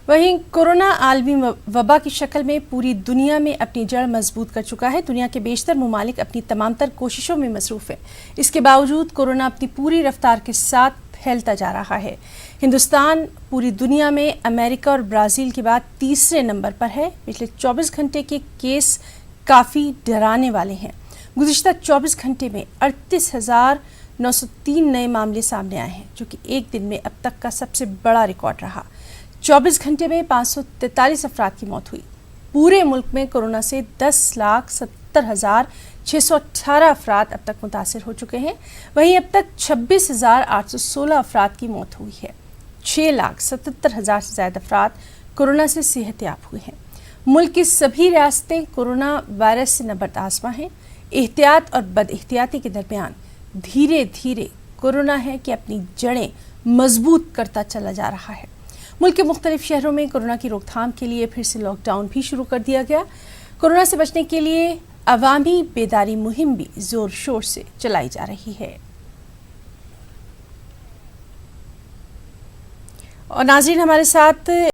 وہیں کورونا عالمی وبا کی شکل میں پوری دنیا میں اپنی جڑ مضبوط کر چکا ہے۔ دنیا کے بیشتر ممالک اپنی تمام تر کوششوں میں مصروف ہیں۔ اس کے باوجود کورونا اپنی پوری رفتار کے ساتھ پھیلتا جا رہا ہے۔ ہندوستان پوری دنیا میں امریکہ اور برازیل کے بعد تیسرے نمبر پر ہے۔ پچھلے 24 گھنٹے کے کیس کافی ڈرانے والے ہیں۔ گزشتہ 24 گھنٹے میں 38,903 نئے معاملے سامنے آئے ہیں، جو کہ ایک دن میں اب تک کا سب سے بڑا ریکارڈ رہا۔ 24 گھنٹے میں 543 افراد کی موت ہوئی۔ پورے ملک میں کورونا سے 10,70,618 افراد اب تک متاثر ہو چکے ہیں۔ وہیں اب تک 26,816 افراد کی موت ہوئی ہے۔ 6,77,000 سے زائد افراد کورونا سے صحت یاب ہوئے ہیں۔ ملک کی سبھی ریاستیں کورونا وائرس سے نبرد آزما ہیں۔ احتیاط اور بد احتیاطی کے درمیان دھیرے دھیرے کورونا ہے کہ اپنی جڑیں مضبوط کرتا چلا جا رہا ہے۔ ملک کے مختلف شہروں میں کورونا کی روک تھام کے لیے پھر سے لاک ڈاؤن بھی شروع کر دیا گیا۔ کورونا سے بچنے کے لیے عوامی بیداری مہم بھی زور شور سے چلائی جا رہی ہے۔ اور ناظرین، ہمارے ساتھ